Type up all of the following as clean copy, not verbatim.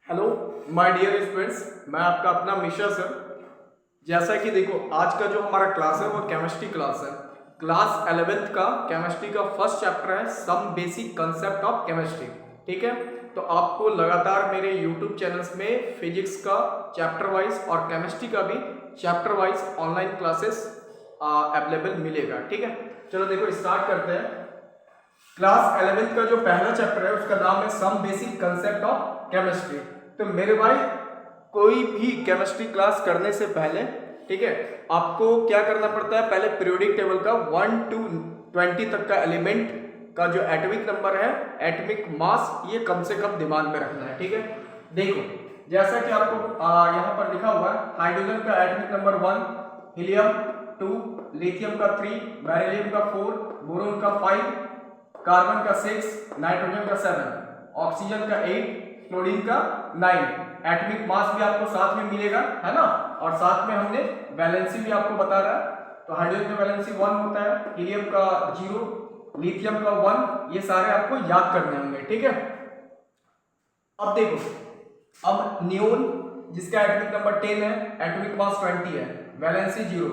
Hello my dear students, मैं आपका अपना मिश्रा सर। जैसा कि देखो, आज का जो हमारा क्लास है वो केमिस्ट्री क्लास है। क्लास 11th का केमिस्ट्री का फर्स्ट चैप्टर है some basic concept of chemistry. ठीक है, तो आपको लगातार मेरे यूट्यूब चैनल्स में फिजिक्स का चैप्टर वाइज और केमिस्ट्री का भी chapter wise online classes available मिलेगा। ठीक है, चलो देखो स्टार्ट करते हैं। क्लास 11th का जो पहला चैप्टर है उसका नाम है some basic concept of chemistry. तो मेरे भाई, कोई भी केमिस्ट्री क्लास करने से पहले, ठीक है, आपको क्या करना पड़ता है? पहले पीरियोडिक टेबल का 1 to 20 तक का एलिमेंट का जो एटॉमिक नंबर है, एटॉमिक मास, ये कम से कम दिमाग में रखना है। ठीक है, देखो जैसा कि आपको यहाँ पर लिखा हुआ है, हाइड्रोजन का एटॉमिक नंबर 1, हीलियम 2, लिथियम का 3, बेरिलियम का 4, बोरोन का 5, कार्बन का 6, नाइट्रोजन का 7, ऑक्सीजन का 8, क्लोरीन का 9। एटॉमिक मास भी आपको साथ में मिलेगा, है ना, और साथ में हमने वैलेंसी भी आपको बता रहा है। तो हाइड्रोजन का वैलेंसी 1 होता है, हीलियम का 0, लिथियम का 1, ये सारे आपको याद करने होंगे। ठीक है, अब देखो, अब नियोन जिसका एटॉमिक नंबर 10 है, एटॉमिक मास 20 है, वैलेंसी 0।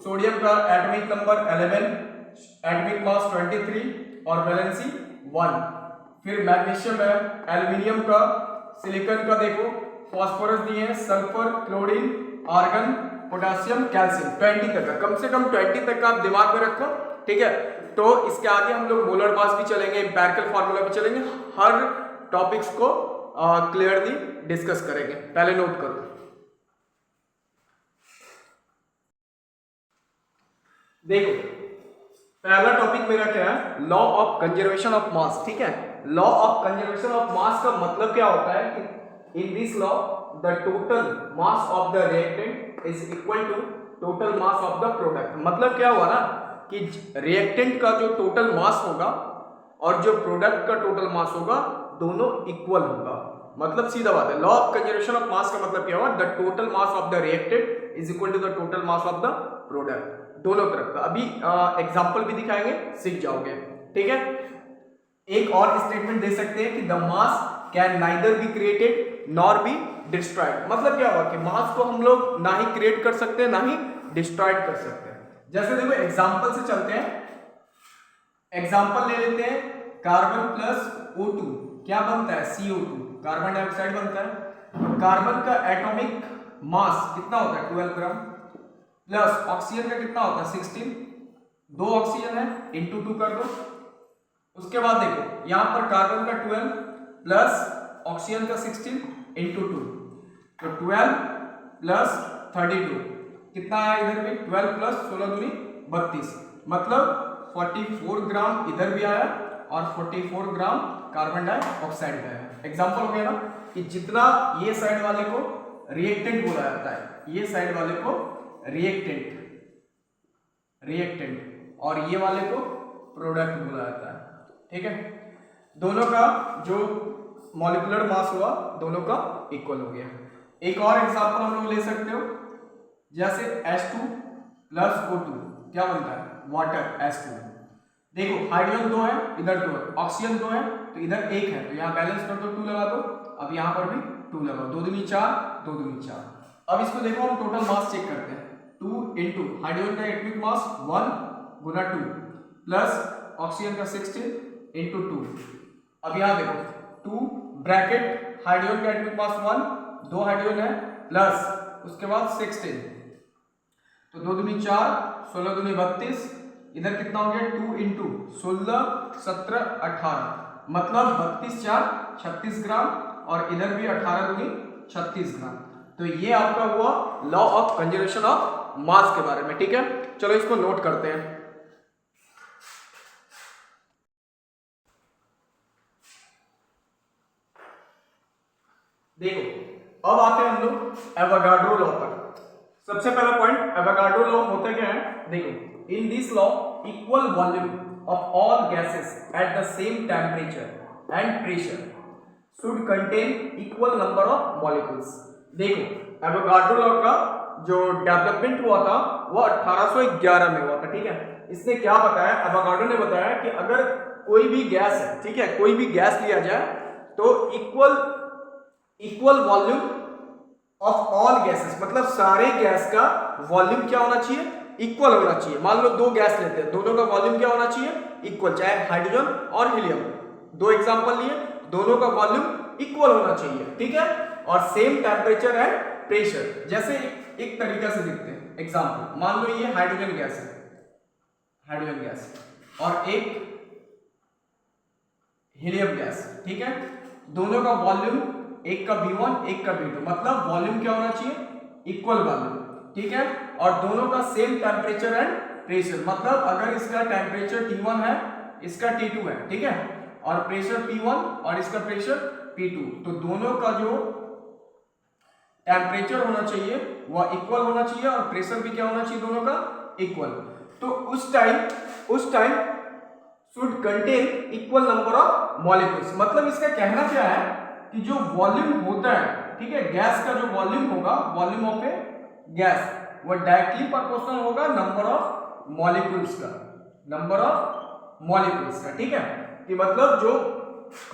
सोडियम का एटॉमिक नंबर 11, एटॉमिक मास 23 और वैलेंसी 1। फिर मैग्नीशियम है, एल्यूमिनियम का, सिलिकॉन का देखो, फास्फोरस दिए हैं, sulphur, chlorine, argon, potassium, calcium. 20 तक का, कम से कम 20 तक का आप दिमाग में रखो। ठीक है, तो इसके आगे हम लोग मोलर मास भी चलेंगे, एम्पिरिकल फार्मूला भी चलेंगे, हर टॉपिक्स को क्लियरली डिस्कस करेंगे। पहले नोट करो, देखो पहला टॉपिक मेरा क्या है? Law of conservation of mass. ठीक है, law of conservation of mass का मतलब क्या होता है कि in this law the total mass of the reactant is equal to total mass of the product. मतलब क्या हुआ ना कि रिएक्टेंट का जो टोटल मास होगा और जो प्रोडक्ट का टोटल मास होगा, दोनों इक्वल होगा। मतलब सीधा बात है, law of conservation of mass का मतलब क्या हुआ? The total mass of the reactant is equal to the total mass of the product, दोनों तरफ का। अभी एग्जांपल भी दिखाएंगे, सीख जाओगे। ठीक है, एक और स्टेटमेंट दे सकते हैं कि the mass can neither be created nor be destroyed. मतलब क्या हुआ कि मास को हम लोग ना ही क्रिएट कर सकते हैं ना ही डिस्ट्रॉयड कर सकते हैं। जैसे देखो एग्जांपल से चलते हैं, एग्जांपल ले लेते हैं, कार्बन प्लस O2 क्या बनता है? CO2, कार्बन डाइऑक्साइड बनता है। कार्बन का एटॉमिक मास कितना होता है? 12 ग्राम, प्लस ऑक्सीजन का कितना होता है? 16, दो ऑक्सीजन है, इंटू 2 कर दो। उसके बाद देखो यहां पर कार्बन का 12 प्लस ऑक्सीजन का 16 इंटू 2, तो 12 प्लस 32 कितना आया? इधर भी 12 प्लस 16 दूनी 32, मतलब 44 ग्राम इधर भी आया और 44 ग्राम कार्बन डाइऑक्साइड का आया। एग्जाम्पल हो गया ना कि जितना ये साइड वाले को रिएक्टेंट बोला जाता है, ये साइड वाले को रिएक्टेंट और ये वाले को प्रोडक्ट बोला जाता है। ठीक है, दोनों का जो मॉलिक्यूलर मास हुआ दोनों का इक्वल हो गया। एक और एग्जांपल हम लोग ले सकते हो, जैसे H2 प्लस O2 क्या बनता है? Water, H2। देखो हाइड्रोजन 2 है, इधर 2 है, ऑक्सीजन 2 है, तो इधर 1 है, तो यहाँ बैलेंस कर दो, 2 लगा दो। अब यहाँ पर भी 2 लगाओ, 2 दूनी 4, 2 दूनी 4। अब इसको देखो, हम टोटल मास चेक करते हैं। 2 इंटू हाइड्रोजन का एटॉमिक मास 1 गुना 2 प्लस ऑक्सीजन का 16 इंटू 2। अब यहाँ देखो 2 ब्रैकेट हाइड्रोजन का एटॉमिक मास 1, 2 हाइड्रोजन है, प्लस उसके बाद 16, तो 2 दूनी 4, 16 दूनी 32, इधर कितना हो गया? 2 इंटू 16, 17, 18, मतलब 32 4 36 ग्राम, और इधर भी 18 दूनी 36 ग्राम। तो ये आपका हुआ लॉ ऑफ कंजर्वेशन ऑफ मास के बारे में। ठीक है, चलो इसको नोट करते हैं। देखो अब आते हैं हम लोग एवोगाड्रो लॉ पर। सबसे पहला पॉइंट, एवोगाड्रो लॉ होता क्या है? देखो, इन this law equal volume of all gases at the same temperature and pressure should contain equal number of molecules. देखो एवोगाड्रो लॉ का जो डेवलपमेंट हुआ था वो 1811 में हुआ था। ठीक है, इसने क्या बताया? एवोगाड्रो ने बताया कि अगर कोई भी गैस है, ठीक है, कोई भी गैस लिया जाए तो equal equal volume of all gases, मतलब सारे गैस का वॉल्यूम क्या होना चाहिए, इक्वल होना चाहिए। मान लो दो गैस लेते हैं, दोनों का वॉल्यूम क्या होना चाहिए, इक्वल, चाहे हाइड्रोजन और हीलियम, दो एग्जांपल लिए, दोनों का वॉल्यूम इक्वल होना चाहिए, ठीक है, और सेम टेम्परेचर एंड प्रेशर। जैसे एक तरीका से देखते हैं एग्जांपल, मान लो ये हाइड्रोजन गैस है, हाइड्रोजन गैस, और एक हीलियम गैस, ठीक है, दोनों का वॉल्यूम, एक का V1 एक का V2, मतलब वॉल्यूम क्या होना चाहिए, इक्वल वॉल्यूम, ठीक है, और दोनों का सेम टेम्परेचर एंड प्रेशर, मतलब अगर इसका टेम्परेचर T1 है, इसका T2 है, ठीक है, और प्रेशर P1 और इसका प्रेशर P2, तो दोनों का जो टेम्परेचर होना चाहिए वह इक्वल होना चाहिए और प्रेशर भी क्या होना चाहिए, दोनों का इक्वल। तो उस time should contain equal number of molecules, मतलब इसका कहना क्या है कि जो वॉल्यूम होता है, ठीक है, गैस का जो वॉल्यूम होगा, वॉल्यूम ऑफ ए गैस, वो डायरेक्टली प्रोपोर्शनल होगा नंबर ऑफ मॉलिक्यूल्स का, नंबर ऑफ मॉलिक्यूल्स का, ठीक है, कि मतलब जो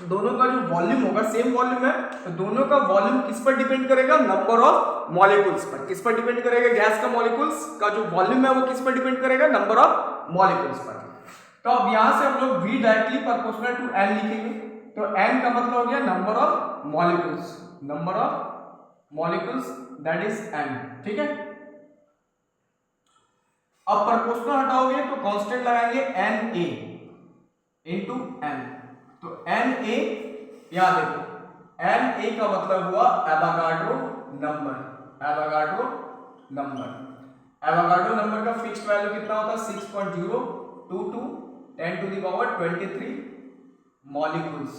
दोनों का जो वॉल्यूम होगा, सेम वॉल्यूम है, तो दोनों का वॉल्यूम किस पर डिपेंड करेगा, नंबर ऑफ मॉलिक्यूल्स पर। किस पर डिपेंड करेगा, गैस का मॉलिक्यूल्स का जो वॉल्यूम है वो किस पर डिपेंड करेगा, नंबर ऑफ मॉलिक्यूल्स पर। तो अब यहां से हम लोग V directly proportional to N लिखेंगे, तो N का मतलब हो गया number of molecules, number of molecules that is N, ठीक है। अब प्रोपोर्शनल हटाओगे तो कांस्टेंट लगाएंगे Na इनटू N, तो Na, याद देखो Na का मतलब हुआ Avogadro number, Avogadro number, Avogadro number का फिक्स्ड वैल्यू कितना होता है, 6.022 10 to the power 23 मॉलिक्यूल्स,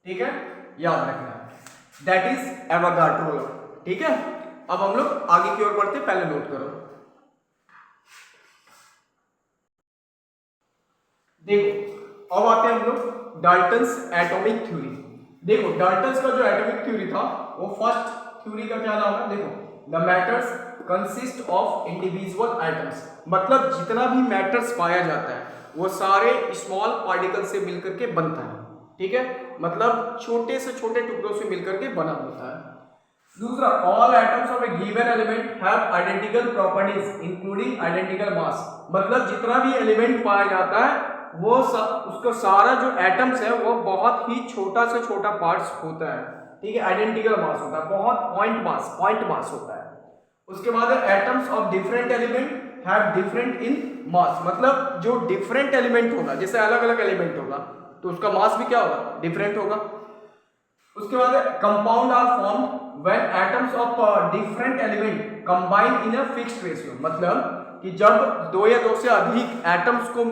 ठीक है, याद रखना, दैट इज एवोगाड्रो लॉ, ठीक है। अब हम लोग आगे की ओर बढ़ते, पहले नोट करो, देखो अब आते हैं हम लोग डाल्टन्स एटॉमिक थ्योरी। देखो डाल्टन्स का जो एटॉमिक थ्योरी था वो फर्स्ट थ्योरी का क्या नाम है, देखो the matters consist of individual atoms, मतलब जितना भी मैटर्स पाया जाता है वो सारे स्मॉल पार्टिकल से मिलकर के बनता है, ठीक है, मतलब छोटे से छोटे टुकड़ों से मिलकर के बना होता है। दूसरा, all atoms of a given element have identical properties including identical mass, मतलब जितना भी एलिमेंट पाया जाता है वो उसका सारा जो एटम्स है वो बहुत ही छोटा से छोटा पार्ट्स होता है, ठीक है, आइडेंटिकल मास होता है, बहुत पॉइंट मास होता है। उसके बाद atoms of different element have different in mass, मतलब जो डिफरेंट एलिमेंट होगा, जैसे अलग अलग एलिमेंट होगा तो उसका मास भी क्या होगा, डिफरेंट होगा। उसके बाद compound are formed when atoms of different element combine in a fixed ratio, मतलब कि जब दो या दो से अधिक एटम्स को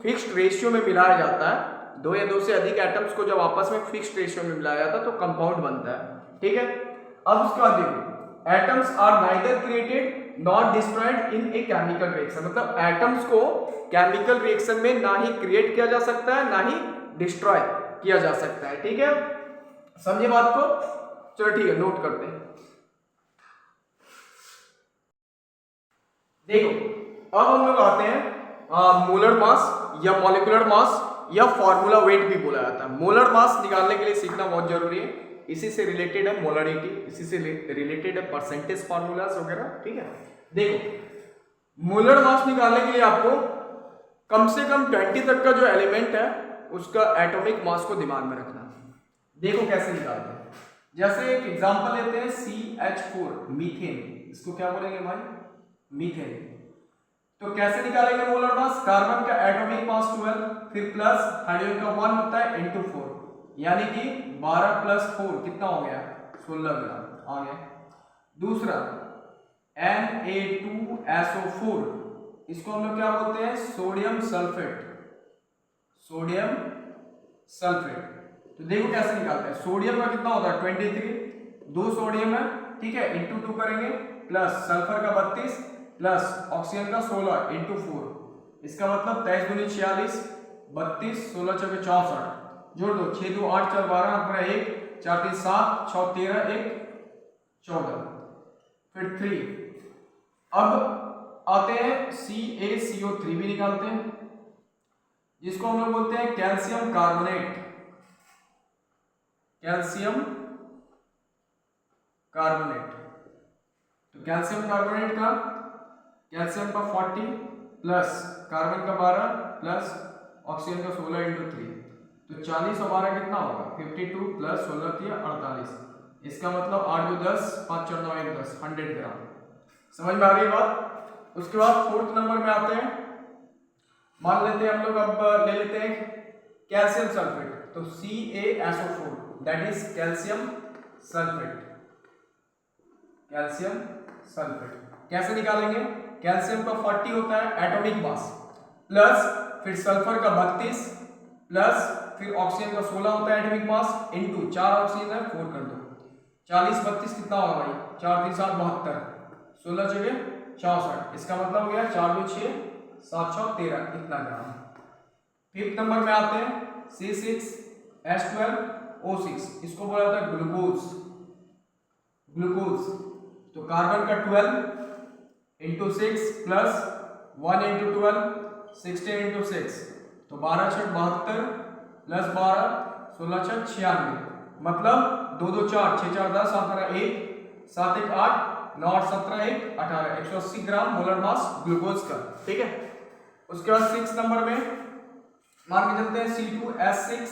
फिक्स्ड रेशियो में मिलाया जाता है, दो या दो से अधिक एटम्स को जब आपस में फिक्स्ड रेशियो में मिलाया जाता है तो कंपाउंड बनता है, ठीक है। अब उसके बाद देखो atoms are neither created not destroyed in a chemical reaction, मतलब एटम्स को केमिकल रिएक्शन में ना ही क्रिएट किया जा सकता है ना ही डिस्ट्रॉय किया जा सकता है, ठीक है, समझे बात को, चलो ठीक है, नोट करते हैं। देखो अब हम लोग आते हैं मोलर मास या मॉलिक्यूलर मास या फॉर्मूला वेट भी बोला जाता है। मोलर मास निकालने के लिए सीखना बहुत जरूरी है, इसी से रिलेटेड है मोलरिटी, इसी से रिलेटेड है परसेंटेज फार्मूलाज वगैरह, ठीक है। देखो मोलर मास निकालने के लिए आपको कम से कम 20 तक का जो एलिमेंट है उसका एटॉमिक मास को दिमाग में रखना। देखो कैसे निकालते हैं, जैसे एक एग्जांपल लेते हैं CH4 मीथेन, इसको क्या बोलेंगे भाई, मीथेन। तो कैसे निकालेंगे मोलर मास, कार्बन का एटॉमिक मास 12, फिर प्लस हाइड्रोजन का 1 होता है इनटू 4, यानी कि 12 प्लस 4 कितना हो गया, 16 ग्राम आ गया। दूसरा Na2SO4, इसको हम लोग क्या बोलते हैं, सोडियम सल्फेट, सोडियम सल्फेट। तो देखो कैसे निकालते हैं, सोडियम का कितना होता है 23, 2 सोडियम है, ठीक है, इंटू 2 करेंगे, प्लस सल्फर का 32 प्लस ऑक्सीजन का 16 इंटू 4, इसका मतलब 23 दूनी 46, 32 16 चौके 64, जोड़ दो 6 2 8 4 12 अपना 1 4 3 7 6 13 1 14, फिर 3। अब आते हैं CaCO3 भी निकालते हैं, जिसको हम लोग बोलते हैं कैल्शियम कार्बोनेट, कैल्शियम कार्बोनेट। तो कैल्शियम कार्बोनेट का कैल्शियम का 40 प्लस कार्बन का 12 प्लस ऑक्सीजन का 16 इंटू 3, तो 40 और 12 कितना होगा 52 प्लस 16 3 48। इसका मतलब 8 2 10 5 4 9 1 10 100 ग्राम। समझ में आ रही बात। उसके बाद फोर्थ नंबर में आते हैं, मान लेते हैं हम लोग अब ले लेते हैं कैल्शियम सल्फेट, तो CaSO4 that is calcium sulphate. Calcium sulphate कैसे निकालेंगे, कैल्शियम का 40 होता है एटॉमिक मास, प्लस फिर सल्फर का 32 प्लस फिर ऑक्सीजन का 16 होता है एटॉमिक मास इंटू 4 ऑक्सीजन है 4 कर दो, 40 32 कितना होगा भाई 4 3 7 72, 16 जगह 64, इसका मतलब हो गया 4 2 6 7 6 13 इतना ग्राम। फिफ्थ नंबर में आते हैं C6H12O6, इसको बोला जाता है ग्लूकोज। ग्लूकोज तो कार्बन का 12 इंटू 6 प्लस 1 इंटू 12 16 इंटू 6, तो 12 6 72 प्लस 12 16 6 96, मतलब 2 2 4 6 4 10 7 1 7 1 8 9 8 17 1 18 180 ग्राम मोलर मास ग्लूकोज का। ठीक है, उसके बाद 6 नंबर में मान के चलते हैं C2H6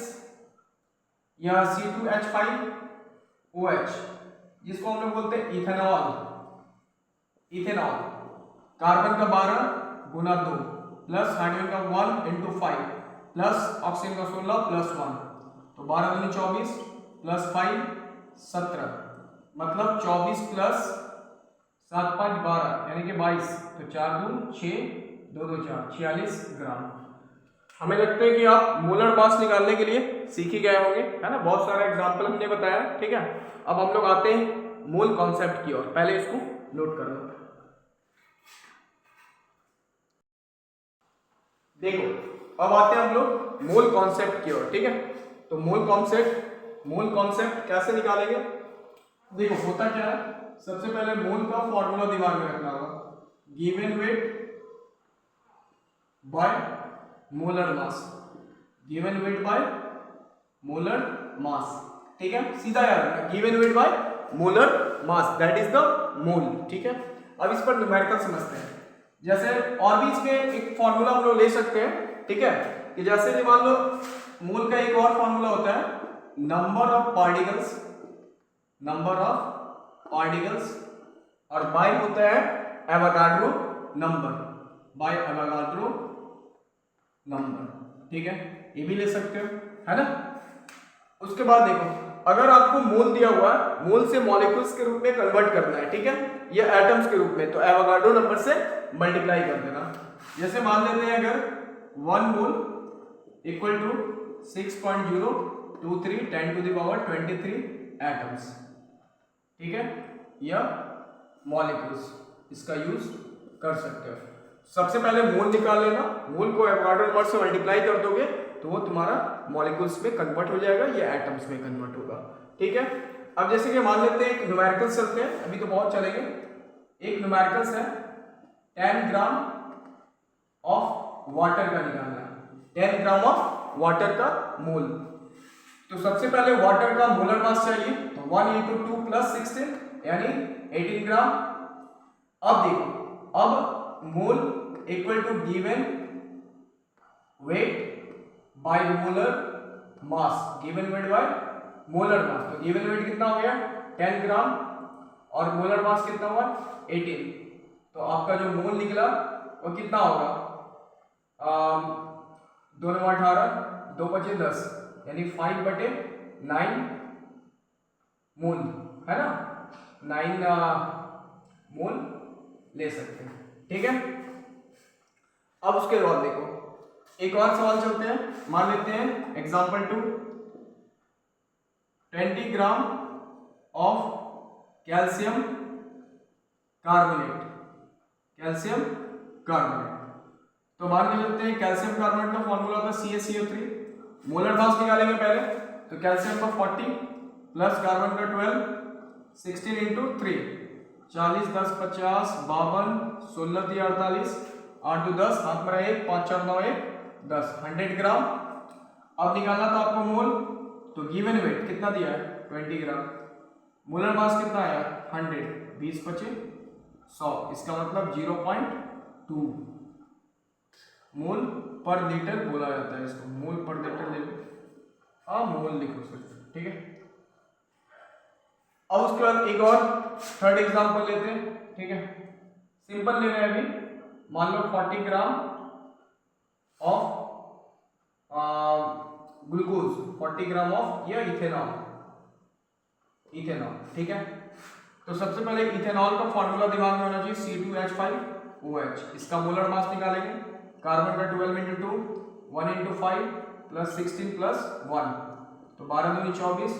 या C2H5OH, जिसको हम लोग बोलते हैं इथेनॉल। इथेनॉल कार्बन का 12 गुना 2 प्लस हाइड्रोजन का 1 इंटू 5 प्लस ऑक्सीजन का 16 प्लस 1, तो 12 दूनी 24 प्लस 5 17, मतलब 24 प्लस 7 5 12 यानी कि 22, तो 4 दून 6 2 2 4 46 ग्राम। हमें लगता है कि आप मोलर मास निकालने के लिए सीख ही गए होंगे, है ना, बहुत सारा एग्जाम्पल हमने बताया। ठीक है, अब हम लोग आते हैं मोल कॉन्सेप्ट की ओर, पहले इसको नोट कर लो। देखो अब आते हैं हम लोग मोल कॉन्सेप्ट की ओर। ठीक है, तो मोल कॉन्सेप्ट कैसे निकालेंगे, देखो होता क्या है, सबसे पहले मोल का फॉर्मूला दिमाग में रखना होगा, given weight by molar mass, given weight by molar मास। ठीक है, सीधा याद रखना, given weight by molar mass that is the mole. ठीक है, अब इस पर न्यूमेरिकल समझते हैं। जैसे और भी इसमें एक फॉर्मूला हम लोग ले सकते हैं। ठीक है, कि जैसे मान लो मोल का एक और फॉर्मूला होता है नंबर ऑफ पार्टिकल्स, और बाय होता है एवोगाड्रो नंबर। ठीक है, ये भी ले सकते हो, है ना। उसके बाद देखो, अगर आपको मोल दिया हुआ है, मोल से मॉलिक्यूल्स के रूप में कन्वर्ट करना है, ठीक है, ये एटम्स के रूप में, तो एवोगाड्रो नंबर से मल्टीप्लाई कर देना। जैसे मान लेते हैं अगर 1 mole equal to 6.023 10 to the power 23 atoms. ठीक है, या मॉलिक्यूल्स, इसका यूज कर सकते हो। सबसे पहले मोल निकाल लेना, मोल को एवोगाड्रो नंबर से मल्टीप्लाई कर दोगे तो वो तुम्हारा मॉलिक्यूल्स में कन्वर्ट हो जाएगा या एटम्स में कन्वर्ट होगा। ठीक है, अब जैसे कि मान लेते हैं एक न्यूमेरिकल्स चलते हैं, अभी तो बहुत चलेंगे। एक न्यूमेरिकल्स है 10 ग्राम ऑफ वाटर का निकालना है, 10 ग्राम ऑफ वाटर का मोल। तो सबसे पहले वाटर का मोलर मास चाहिए, तो 1 इंटू 2 प्लस 16 यानी 18 ग्राम। अब देखो, अब mole equal to given weight by molar mass, given weight by molar mass, तो गिवन वेट कितना हो गया 10 ग्राम और मोलर मास कितना हुआ 18, तो आपका जो मोल निकला वो कितना होगा 2 9 18 2 5 10 यानी 5/9 मोल, है ना, 9 मोल ले सकते हैं। ठीक है, अब उसके बाद देखो एक और सवाल चलते हैं, मान लेते हैं example 2 20 gram of calcium carbonate. तो मान के चलते हैं कैल्शियम कार्बोनेट का फॉर्मूला होता है CaCO3। मोलर मास निकालेंगे पहले, तो कैल्शियम का 40 प्लस कार्बन का 12 16 इंटू 3 40 10 50 52 16 3 48 8 2 10 हाथ में 1 5 4 9 1 10 100 ग्राम। अब निकालना था आपको मोल, तो गिवन वेट कितना दिया है 20 ग्राम, मोलर मास कितना आया 100, 20 पचे 100, इसका मतलब 0.2 मोल पर लीटर बोला जाता है इसको। मोल पर लीटर ले लो, हाँ मोल लिखो सिर्फ, ठीक है। अब उसके बाद एक और थर्ड एग्जांपल लेते हैं, ठीक है। सिंपल ले रहे हैं अभी, मान लो 40 gram of glucose, 40 gram of या इथेनॉल, ठीक है। तो सबसे पहले इथेनॉल का फॉर्मूला दिमाग में होना चाहिए C2H5OH। इसका मोलर मास निकालेंगे, कार्बन का 12 × 2 1 × 5 प्लस 16 प्लस 1, तो 12 दूनी 24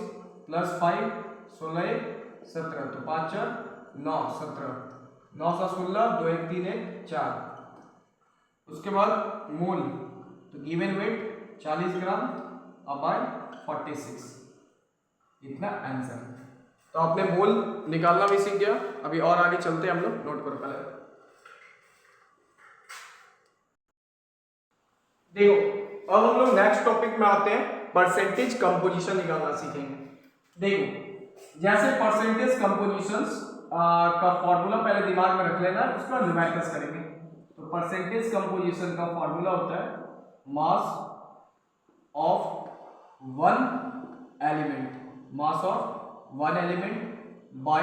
प्लस 5 16 17, तो 5 4 9 17, 9 सा 16, 2 1 3 1 4। उसके बाद मोल, तो गिवन वेट 40 ग्राम बाय 46, इतना आंसर। तो आपने मोल निकालना भी सीख गया। अभी और आगे चलते हैं हम लोग, नोट करो पहले। देखो अब हम लोग नेक्स्ट टॉपिक में आते हैं, परसेंटेज कंपोजिशन निकालना सीखेंगे। देखो जैसे परसेंटेज कंपोजिशंस का फॉर्मूला पहले दिमाग में रख लेना, उसके बाद न्यूमेरिकल्स करेंगे। तो परसेंटेज कंपोजिशन का फॉर्मूला होता है mass of one element, mass of one element by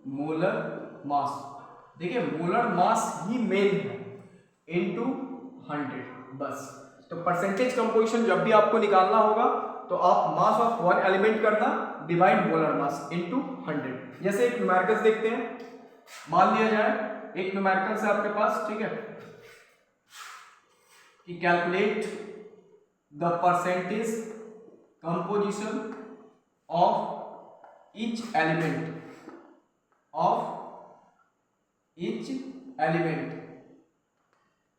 molar मास। देखिए मोलर मास ही मेन है इनटू 100, बस। तो परसेंटेज कंपोजिशन जब भी आपको निकालना होगा तो आप मास ऑफ वन एलिमेंट करना डिवाइड मोलर मास इनटू 100। जैसे एक न्यूमेरिकल्स देखते हैं, मान लिया जाए एक न्यूमेरिकल्स है आपके पास, ठीक है, कि calculate the percentage composition of each element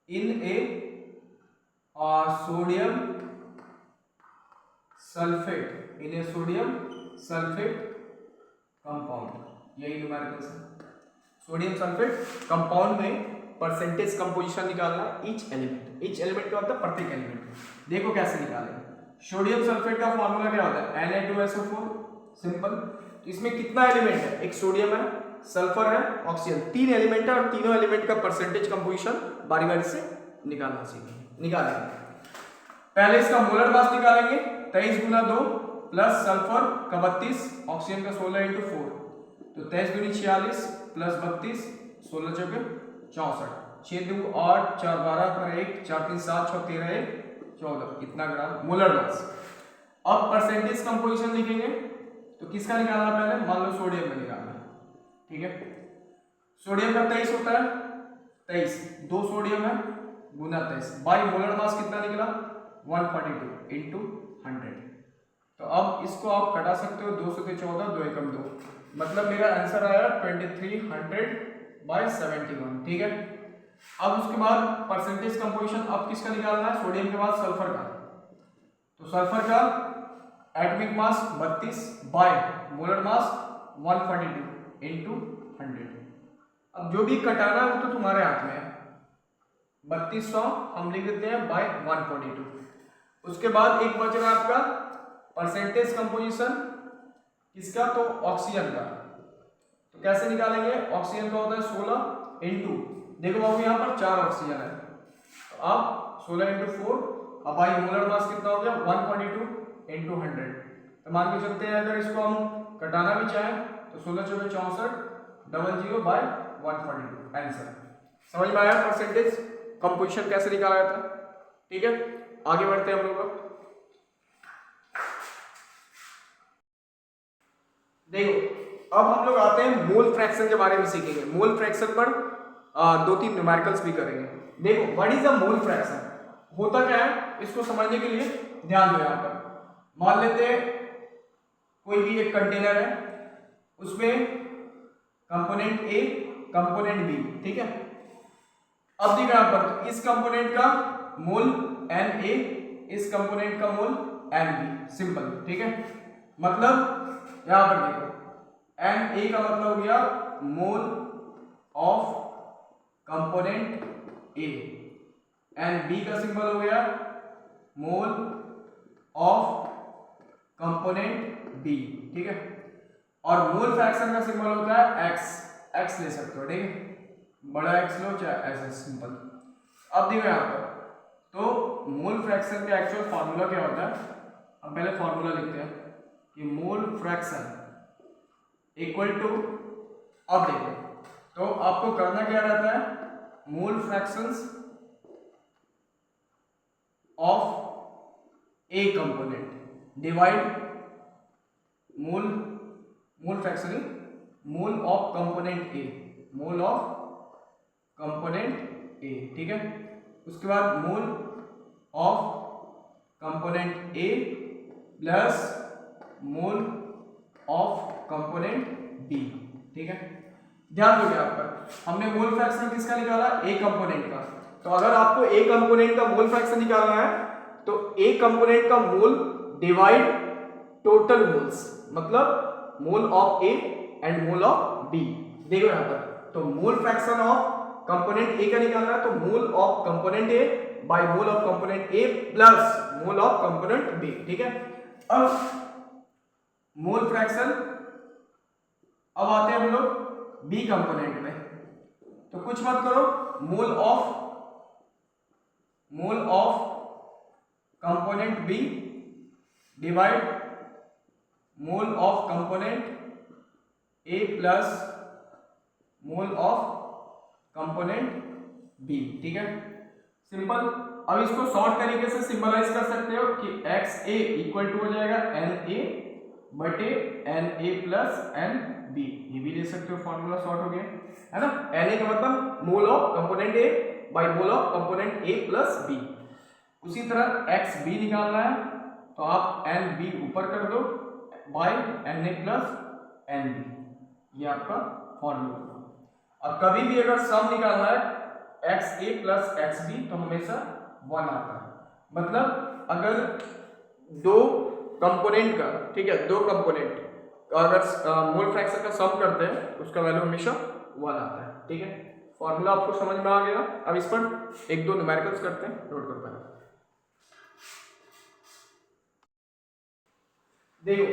in a sodium sulfate compound। यही न्यूमेरिकल्स है, सोडियम सल्फेट कंपाउंड में परसेंटेज कंपोजिशन निकालना ईच एलिमेंट का मतलब प्रत्येक एलिमेंट। देखो कैसे निकालेंगे। सोडियम सल्फेट का फॉर्मूला क्या होता है Na2SO4, सिंपल। तो इसमें कितना एलिमेंट है, एक सोडियम है, सल्फर है, ऑक्सीजन, 3 एलिमेंट है, और तीनों एलिमेंट का परसेंटेज कंपोजिशन बारी बारी से निकालना सीखेंगे। निकालेंगे पहले इसका मोलर मास निकालेंगे, 23 × 2 प्लस सल्फर का 32, ऑक्सीजन का 16 × 4, तो 23 दूनी 46 प्लस 32 16 चौके 64, 6 2 8 4 12 पर 1 4 3 7 6 13 1 14, इतना ग्राम मोलर मास। अब परसेंटेज कंपोजिशन लिखेंगे, तो किसका निकालना पहले, मान लो सोडियम में निकालना, ठीक है। सोडियम का 23 होता है, 23 2 सोडियम है गुना 23 बाई मोलर मास कितना निकला 142 इंटू 100। तो अब इसको आप कटा सकते हो, 2 से 14 2 एकम 2, मतलब मेरा आंसर आया 2300/71, ठीक है। अब उसके बाद परसेंटेज कंपोजिशन अब किसका निकालना है, सोडियम के बाद सल्फर का। तो सल्फर का एटॉमिक मास 32 बाय मोलर मास 142 इंटू 100। अब जो भी कटाना है वो तो तुम्हारे हाथ में है, 3200 हम लिख देते हैं बाय 142। उसके बाद एक बच रहा है आपका परसेंटेज कंपोजिशन किसका, तो ऑक्सीजन का। तो कैसे निकालेंगे, ऑक्सीजन का होता है 16 इंटू, देखो बाबू यहाँ पर 4 ऑक्सीजन है, तो अब 16 इंटू 4, अब भाई मोलर मास कितना हो गया 142 इंटू 100। तो मान के चलते हैं अगर इसको हम कटाना भी चाहें तो 16 चौके 64 00 बाय 142 आंसर। समझ में आया परसेंटेज कंपोजिशन कैसे निकाला जाता है, ठीक है। आगे बढ़ते हैं हम लोग। देखो अब हम लोग आते हैं मोल फ्रैक्शन के बारे में सीखेंगे। मोल फ्रैक्शन पर 2-3 न्यूमेरिकल्स भी करेंगे। देखो what is a mole fraction, होता क्या है इसको समझने के लिए ध्यान दो। यहाँ पर मान लेते हैं कोई भी एक कंटेनर है, उसमें कंपोनेंट ए कंपोनेंट बी, ठीक है। अब देखो यहाँ पर इस कंपोनेंट का मोल Na, इस कंपोनेंट का मोल Nb, सिंपल, ठीक है। मतलब यहाँ पर देखो Na का मतलब हो गया मोल ऑफ कंपोनेंट ए, Nb का सिंबल हो गया मोल ऑफ कंपोनेंट बी, ठीक है। और मोल फ्रैक्शन का सिंबल होता है एक्स, एक्स ले सकते हो, ठीक है, बड़ा एक्स लो चाहे ऐसे सिंपल। अब देखो यहाँ पर तो मोल फ्रैक्शन का एक्चुअल फार्मूला क्या होता है, हम पहले फार्मूला लिखते हैं कि मोल फ्रैक्शन इक्वल टू, अब देखो तो आपको करना क्या रहता है, mole fractions of a component divide mole fraction mole of component A, mole of component A, ठीक है। उसके बाद mole of component A plus mole of component B, ठीक है। ध्यान दोगे आप पर, हमने मोल फ्रैक्शन किसका निकाला, ए कंपोनेंट का। तो अगर आपको ए कंपोनेंट का मोल फ्रैक्शन निकालना है तो ए कंपोनेंट का मोल डिवाइड टोटल मोल्स, मतलब mole of A and mole of B. देखो यहाँ पर तो mole fraction of component A का निकालना है तो mole of component A by mole of component A plus mole of component B, ठीक है। अब मोल फ्रैक्शन, अब आते हैं हम लोग बी कंपोनेंट में, तो कुछ मत करो, mole of component B divide mole of component A plus mole of component B, ठीक है, सिंपल। अब इसको शॉर्ट तरीके से सिंबलाइज कर सकते हो कि एक्स ए इक्वल टू हो जाएगा एन ए बटे N A plus N B, ये भी ले सकते हो, फॉर्मूला शॉर्ट हो गया है ना। एन ए का मतलब mole of component A by mole of component A plus B. उसी तरह एक्स बी निकालना है तो आप एन बी ऊपर कर दो by N A plus N B, ये आपका फॉर्मूला। अब कभी भी अगर सम निकालना है एक्स ए प्लस एक्स बी तो हमेशा 1 आता है, मतलब अगर दो कंपोनेंट का, ठीक है, दो कंपोनेंट अगर मोल फ्रैक्शन का सम करते हैं उसका वैल्यू हमेशा 1 आता है, ठीक है। फॉर्मूला आपको समझ में आ गया। अब इस पर एक दो न्यूमेरिकल्स करते हैं, नोट करो पहले। देखो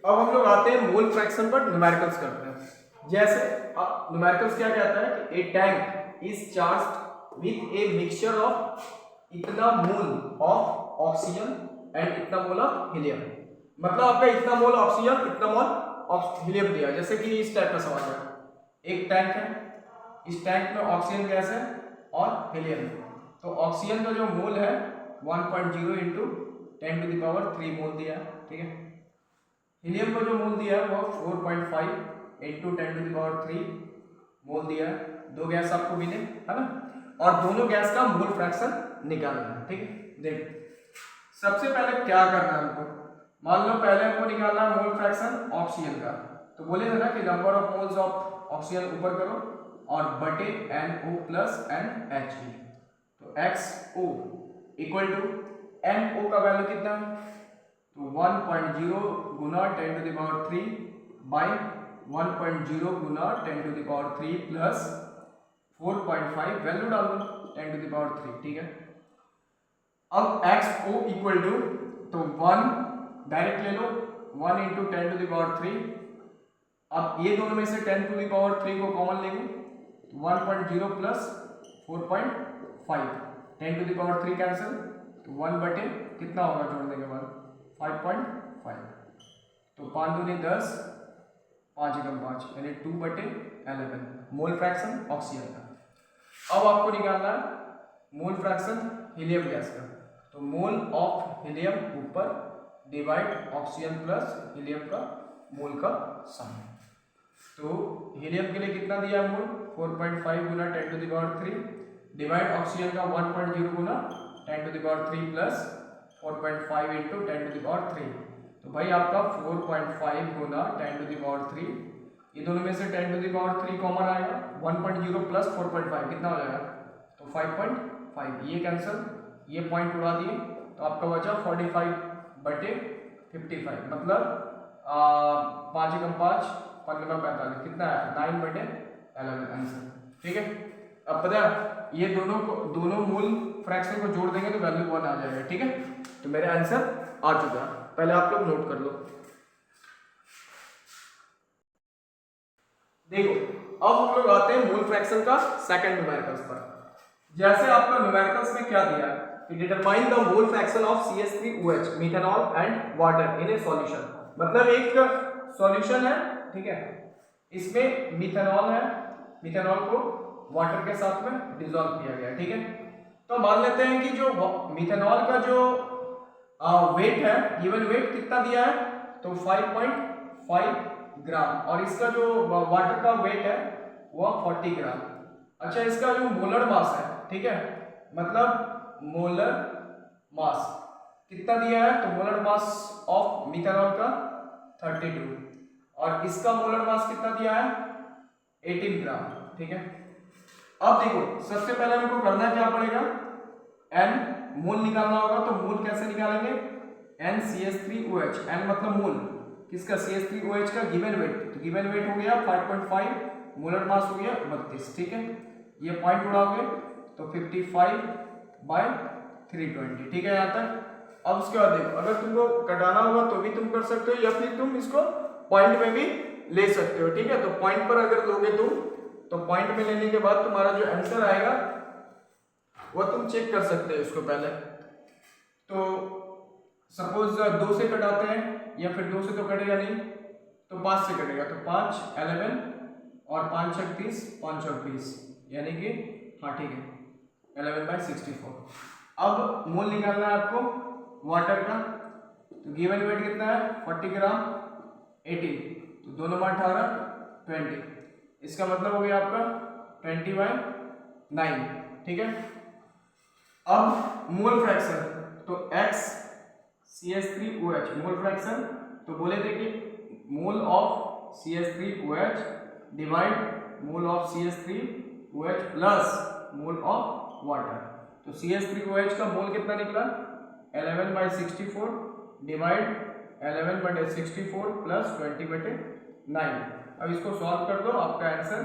अब हम लोग आते हैं मोल फ्रैक्शन पर, न्यूमेरिकल्स करते हैं। जैसे न्यूमेरिकल्स क्या कहता है कि a tank is charged with a mixture of इतना मोल ऑफ ऑक्सीजन एंड इतना मोल ऑफ हीलियम, मतलब आपका इतना मोल ऑक्सीजन इतना मोल ऑफ हीलियम दिया। जैसे कि इस टाइप का सवाल है, एक टैंक है, इस टैंक में ऑक्सीजन गैस है और हीलियम है, तो ऑक्सीजन का जो मोल है 1.0 इंटू 10⁻³ मोल दिया है, ठीक है। हीलियम का जो मोल दिया है वो 4.5 इंटू 10⁻³ मोल दिया है। दो गैस आपको मिले, है ना, और दोनों गैस का मोल फ्रैक्शन निकालना है, ठीक है। देखो सबसे पहले क्या करना है हमको, मान लो पहले हमको निकालना है मोल फ्रैक्शन ऑक्सीजन का, तो बोले थे ना कि number of moles of oxygen ऊपर करो और बटे NO प्लस NH, तो XO इक्वल टू NO का वैल्यू कितना है, तो 1.0 गुना 10⁻³ बाई 1.0 गुना 10⁻³ प्लस 4.5 वैल्यू डाल दो 10⁻³, ठीक है। अब XO इक्वल टू, तो 1 डायरेक्ट ले लो, 1 इंटू 10⁻³, अब ये दोनों में से 10⁻³ को कॉमन लेंगे, 1.0 प्लस 4.5, 10⁻³ कैंसिल, तो 1 बटे कितना होगा जोड़ने के बाद 5.5, तो 5 दूनी 10, 5 एकम 5 यानी 2 बटे 11 मोल फ्रैक्शन ऑक्सीजन का। अब आपको निकालना है मोल फ्रैक्शन हीलियम गैस का, तो मोल ऑफ हीलियम ऊपर डिवाइड ऑक्सीजन प्लस हीलियम का मोल का सम। तो हीलियम के लिए कितना दिया मोल 4.5 गुना 10⁻³ डिवाइड ऑक्सीजन का 1.0 गुना 10⁻³ प्लस 4.5 इंटू 10⁻³, तो भाई आपका 4.5 गुना 10⁻³, ये दोनों में से 10⁻³ कॉमन आएगा, 1.0 प्लस 4.5 कितना हो जाएगा, तो 5.5, ये कैंसिल, ये पॉइंट उड़ा दिए, तो आपका बचा 45 बटे 55, मतलब 5 एकम 5, 15 45 कितना है 9 बटे 11 आंसर, ठीक है। अब पता है ये दोनों मोल फ्रैक्शन को जोड़ देंगे तो वैल्यू 1 आ जाएगा, ठीक है। तो मेरा आंसर आ चुका है, पहले आप लोग नोट कर लो। देखो अब हम लोग आते हैं मोल फ्रैक्शन का सेकंड न्यूमेरिकल्स पर। जैसे आपका न्यूमेरिकल्स में क्या दिया है कि determine the mole fraction of CH3OH methanol and water in A solution. मतलब एक सॉल्यूशन है, ठीक है, इसमें मिथेनॉल है, मिथेनॉल को वाटर के साथ में डिसॉल्व किया गया, ठीक है। तो मान लेते हैं कि जो मिथेनॉल का जो वेट है, गिवन वेट कितना दिया है, तो 5.5 ग्राम, और इसका जो वाटर का वेट है वह 40 ग्राम। अच्छा, इसका जो मोलर मास है, ठीक है, मतलब मोलर मास कितना दिया है, तो मोलर मास ऑफ मिथेनॉल का 32, और इसका मोलर मास कितना दिया है 18 ग्राम, ठीक है। अब देखो सबसे पहले हमको करना क्या पड़ेगा, n मोल निकालना होगा। तो मोल कैसे निकालेंगे, NCH3OH, n मतलब मोल किसका, CH3OH का गिवन वेट, तो गिवन वेट हो गया 5.5, मोलर मास हो गया 32, ठीक है। ये पॉइंट उड़ाओगे तो 55/320, ठीक है यहाँ तक। अब उसके बाद देखो अगर तुमको कटाना होगा तो भी तुम कर सकते हो, या फिर तुम इसको पॉइंट में भी ले सकते हो, ठीक है। तो पॉइंट पर अगर लोगे तुम, तो पॉइंट में लेने के बाद तुम्हारा जो आंसर आएगा वो तुम चेक कर सकते हो इसको पहले। तो सपोज 2 से कटाते हैं, या फिर 2 से तो कटेगा नहीं, तो 5 से कटेगा, तो 5 11 और 5 छक 30, 5 चौक 20, यानी कि हाँ ठीक है 11/64। अब मोल निकालना है आपको वाटर का, तो गिवन वेट कितना है 40 ग्राम 18, तो 2 9 18 20, इसका मतलब हो गया आपका 20/9, ठीक है। अब मोल फ्रैक्शन, तो X CH3OH मोल फ्रैक्शन, तो बोले थे कि mole of CH3OH divide mole of CH3OH plus mole of water. तो CH3OH का मोल कितना निकला 11/64 डिवाइड 11/64 प्लस 20/9। अब इसको सॉल्व कर दो, आपका आंसर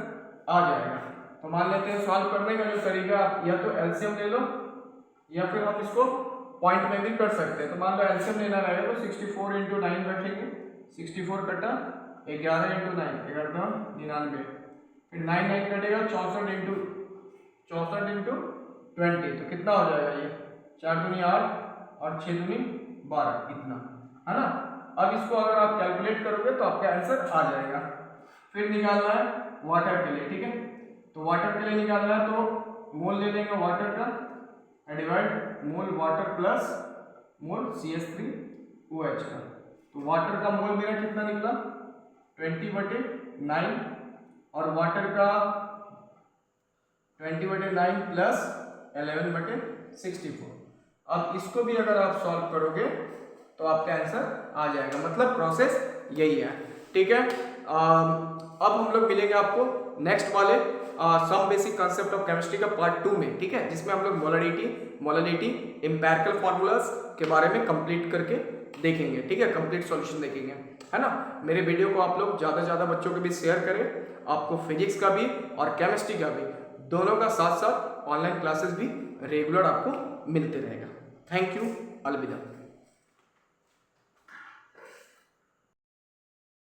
आ जाएगा। तो मान लेते हैं सॉल्व करने का जो तरीका, आप या तो एलसीएम ले लो या फिर हम इसको पॉइंट में भी कर सकते हैं। तो मान लो एलसीएम लेना रहेगा तो 64 × 9 रखेंगे, 64 कटा 11 × 9 11 99, फिर 9 9 कटेगा 64 × 20, तो कितना हो जाएगा ये 4 दूनी 8 और 6 दूनी 12, इतना है ना। अब इसको अगर आप कैलकुलेट करोगे तो आपका आंसर आ जाएगा। फिर निकालना है वाटर के लिए, ठीक है। तो वाटर के लिए निकालना है तो मोल ले लेंगे वाटर का, डिवाइड मोल वाटर प्लस मोल CH3OH का। तो वाटर का मोल मेरा कितना निकला 20/9, और वाटर का 20/9 प्लस 11/64। अब इसको भी अगर आप सॉल्व करोगे तो आपका आंसर आ जाएगा, मतलब प्रोसेस यही है, ठीक है। अब हम लोग मिलेंगे आपको नेक्स्ट वाले some basic concept of chemistry का पार्ट 2 में, ठीक है, जिसमें हम लोग मोलरिटी एम्पिरिकल फॉर्मूलाज के बारे में कंप्लीट करके देखेंगे, ठीक है, कंप्लीट सॉल्यूशन देखेंगे, है ना। मेरे वीडियो को आप लोग ज़्यादा से ज़्यादा बच्चों के बीच शेयर करें, आपको फिजिक्स का भी और केमिस्ट्री का भी दोनों का साथ साथ ऑनलाइन क्लासेस भी रेगुलर आपको मिलते रहेगा। थैंक यू, अलविदा।